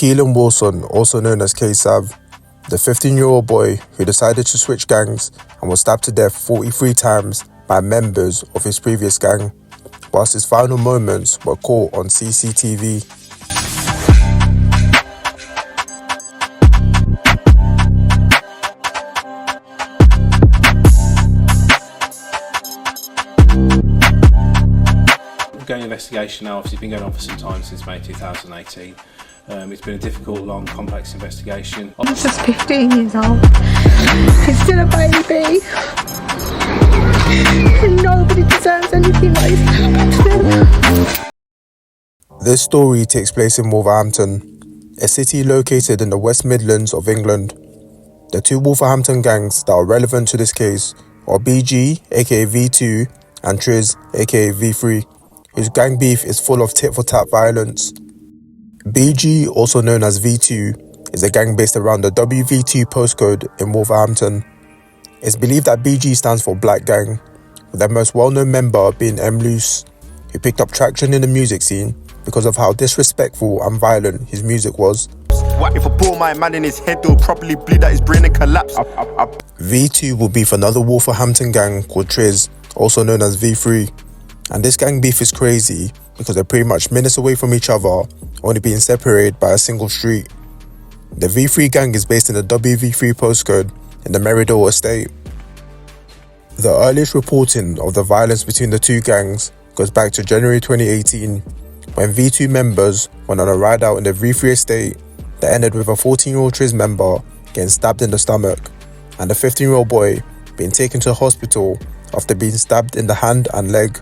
Keelan Wilson, also known as Ksav, the 15-year-old boy who decided to switch gangs and was stabbed to death 43 times by members of his previous gang, whilst his final moments were caught on CCTV. Gang investigation now obviously been going on for some time, since May 2018. It's been a difficult, long, complex investigation. He's just 15 years old. He's still a baby. And nobody deserves anything like this happened to them. This story takes place in Wolverhampton, a city located in the West Midlands of England. The two Wolverhampton gangs that are relevant to this case are BG, aka V2, and Triz, aka V3, whose gang beef is full of tit-for-tat violence. BG, also known as V2, is a gang based around the WV2 postcode in Wolverhampton. It's believed that BG stands for Black Gang, with their most well-known member being Mloose, who picked up traction in the music scene because of how disrespectful and violent his music was. If I bore my man in his head, they'll probably bleed out his brain and collapse. V2 will beef another Wolverhampton gang called Triz, also known as V3. And this gang beef is crazy because they're pretty much minutes away from each other, only being separated by a single street. The V3 gang is based in the WV3 postcode in the Meridor estate. The earliest reporting of the violence between the two gangs goes back to January 2018, when V2 members went on a ride out in the V3 estate that ended with a 14-year-old Triz member getting stabbed in the stomach and a 15-year-old boy being taken to hospital after being stabbed in the hand and leg.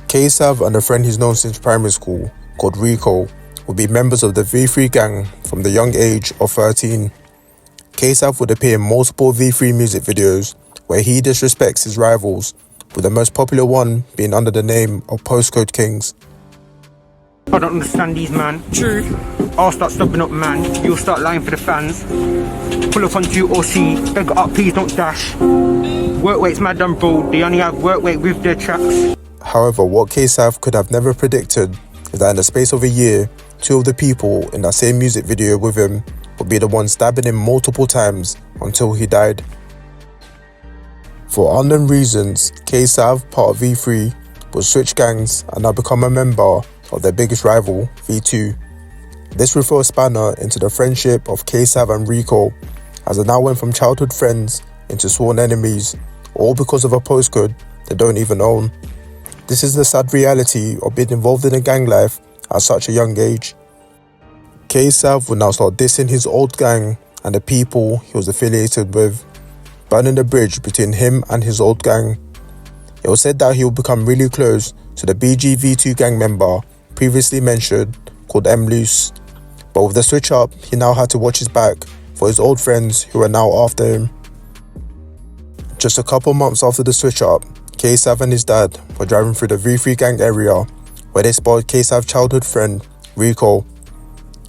Ksav and a friend he's known since primary school, called Rico, would be members of the V3 gang from the young age of 13. Ksav would appear in multiple V3 music videos where he disrespects his rivals, with the most popular one being under the name of PostCodeKings. I don't understand these, man. True. I'll start stopping up, man. You'll start lying for the fans. Pull up onto UOC. Beg up, please don't dash. Work rate's mad done, bro. They only have work rate with their tracks. However, what Ksav could have never predicted is that in the space of a year, two of the people in that same music video with him would be the ones stabbing him multiple times until he died. For unknown reasons, Ksav, part of V3, would switch gangs and now become a member of their biggest rival, V2. This would throw a spanner into the friendship of Ksav and Rico, as they now went from childhood friends into sworn enemies, all because of a postcode they don't even own. This is the sad reality of being involved in a gang life at such a young age. Ksav would now start dissing his old gang and the people he was affiliated with, burning the bridge between him and his old gang. It was said that he would become really close to the BGV2 gang member previously mentioned called Mloose, but with the switch up, he now had to watch his back for his old friends who were now after him. Just a couple months after the switch up, Ksav and his dad were driving through the V3 gang area where they spotted Ksav's childhood friend, Rico.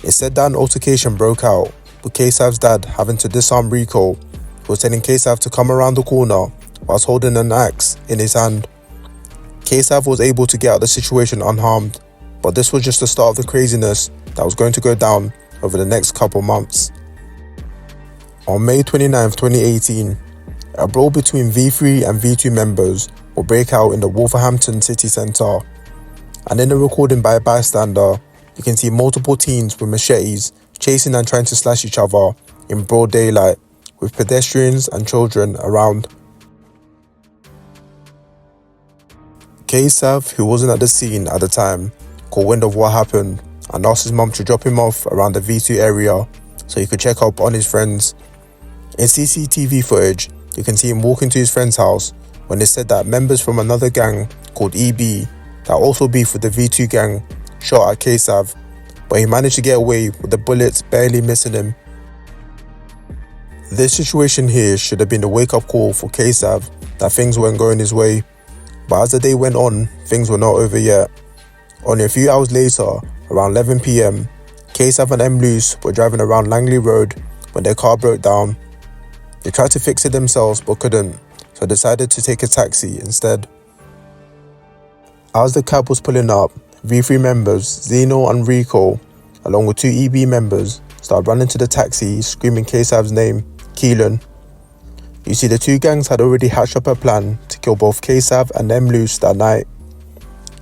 It said that an altercation broke out, with Ksav's dad having to disarm Rico, who was telling Ksav to come around the corner whilst holding an axe in his hand. Ksav was able to get out of the situation unharmed, but this was just the start of the craziness that was going to go down over the next couple months. On May 29, 2018, a brawl between V3 and V2 members will break out in the Wolverhampton city centre, and in a recording by a bystander, you can see multiple teens with machetes chasing and trying to slash each other in broad daylight, with pedestrians and children around. Ksav, who wasn't at the scene at the time, caught wind of what happened and asked his mum to drop him off around the V2 area so he could check up on his friends. In CCTV footage, you can see him walking to his friend's house when it said that members from another gang called EB that also beefed with the V2 gang shot at Ksav, but he managed to get away with the bullets barely missing him. This situation here should have been a wake-up call for Ksav that things weren't going his way, but as the day went on, things were not over yet. Only a few hours later, around 11 PM, Ksav and Mloose were driving around Langley Road when their car broke down. They tried to fix it themselves but couldn't, so decided to take a taxi instead. As the cab was pulling up, V3 members Zeno and Rico along with 2 EB members, started running to the taxi, screaming Ksav's name, Keelan. You see, the 2 gangs had already hatched up a plan to kill both Ksav and Mloose that night.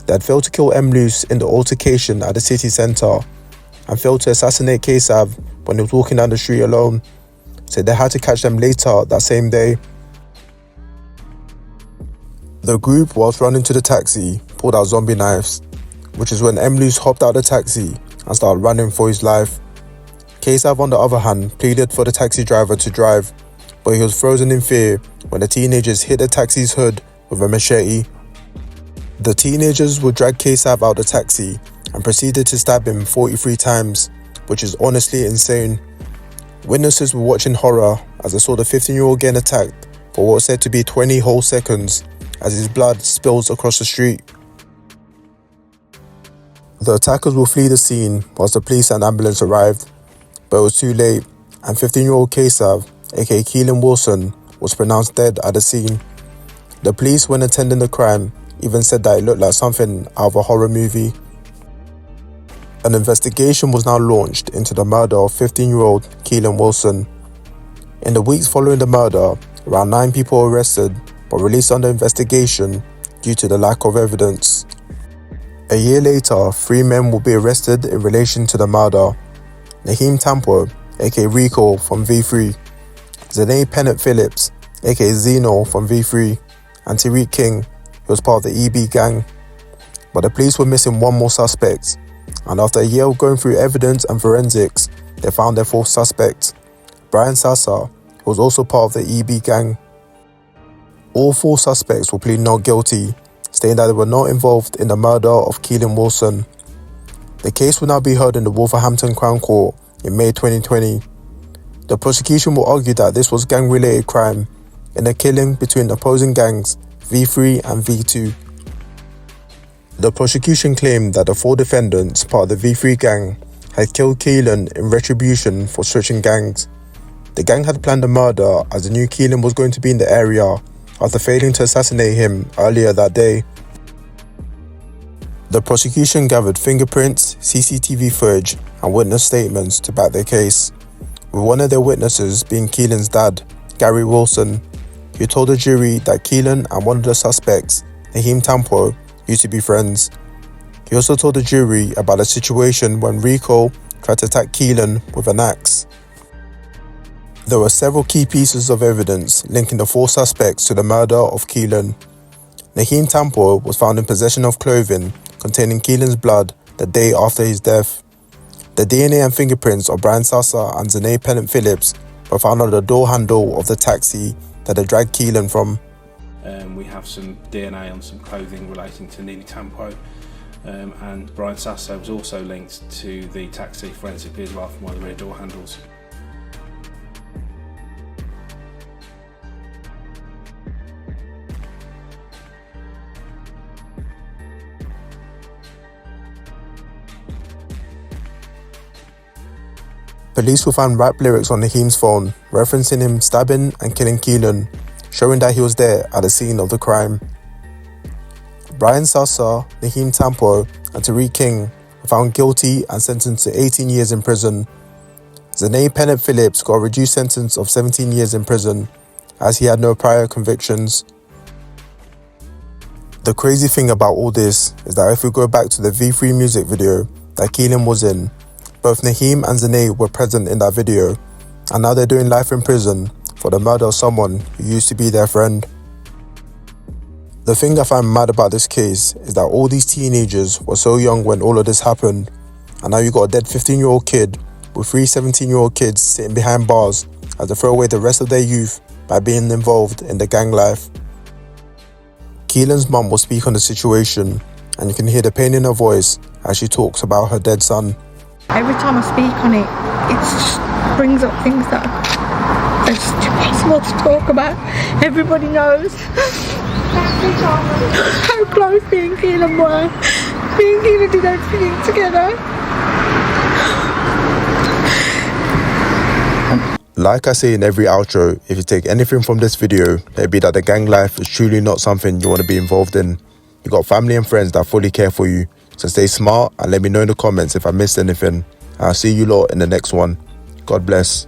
They had failed to kill Mloose in the altercation at the city centre and failed to assassinate Ksav when he was walking down the street alone, so they had to catch them later that same day. The group, whilst running to the taxi, pulled out zombie knives, which is when Mloose hopped out of the taxi and started running for his life. Ksav, on the other hand, pleaded for the taxi driver to drive, but he was frozen in fear when the teenagers hit the taxi's hood with a machete. The teenagers would drag Ksav out the taxi and proceeded to stab him 43 times, which is honestly insane. Witnesses were watching horror as they saw the 15-year-old getting attacked for what was said to be 20 whole seconds as his blood spills across the street. The attackers will flee the scene whilst the police and ambulance arrived, but it was too late, and 15-year-old Ksav, aka Keelan Wilson, was pronounced dead at the scene. The police, when attending the crime, even said that it looked like something out of a horror movie. An investigation was now launched into the murder of 15-year-old Keelan Wilson. In the weeks following the murder, around 9 people were arrested but released under investigation due to the lack of evidence. A year later, 3 men will be arrested in relation to the murder. Naheem Tampo, aka Rico from V3, Zane Pennant Phillips, aka Zeno from V3, and Tariq King, who was part of the EB gang. But the police were missing one more suspect, and after a year of going through evidence and forensics, they found their 4th suspect, Brian Sasa, who was also part of the EB gang. All 4 suspects will plead not guilty, stating that they were not involved in the murder of Keelan Wilson. The case will now be heard in the Wolverhampton Crown Court in May 2020. The prosecution will argue that this was gang-related crime in a killing between opposing gangs V3 and V2. The prosecution claimed that the 4 defendants, part of the V3 gang, had killed Keelan in retribution for switching gangs. The gang had planned a murder as they knew Keelan was going to be in the area after failing to assassinate him earlier that day. The prosecution gathered fingerprints, CCTV footage and witness statements to back their case, with one of their witnesses being Keelan's dad, Gary Wilson, who told the jury that Keelan and one of the suspects, Naheem Tampo, used to be friends. He also told the jury about a situation when Rico tried to attack Keelan with an axe. There were several key pieces of evidence linking the 4 suspects to the murder of Keelan. Naheem Tampo was found in possession of clothing containing Keelan's blood the day after his death. The DNA and fingerprints of Brian Sasa and Zane Pennant Phillips were found on the door handle of the taxi that they dragged Keelan from. We have some DNA on some clothing relating to Naheem Tampo, and Brian Sasa was also linked to the taxi forensically as well from one of the rear door handles. Police will find rap lyrics on Naheem's phone, referencing him stabbing and killing Keelan, showing that he was there at the scene of the crime. Brian Sasa, Naheem Tampo and Tariq King were found guilty and sentenced to 18 years in prison. Zane Pennant Phillips got a reduced sentence of 17 years in prison, as he had no prior convictions. The crazy thing about all this is that if we go back to the V3 music video that Keelan was in, both Naheem and Zane were present in that video, and now they're doing life in prison for the murder of someone who used to be their friend. The thing I find mad about this case is that all these teenagers were so young when all of this happened, and now you got a dead 15-year-old kid with 3 17-year-old kids sitting behind bars as they throw away the rest of their youth by being involved in the gang life. Keelan's mum will speak on the situation, and you can hear the pain in her voice as she talks about her dead son. Every time I speak on it, it just brings up things that are just impossible to talk about. Everybody knows how close me and Keelan were. Me and Keelan did everything together. Like I say in every outro, if you take anything from this video, let it be that the gang life is truly not something you want to be involved in. You got family and friends that fully care for you, so stay smart and let me know in the comments if I missed anything. I'll see you lot in the next one. God bless.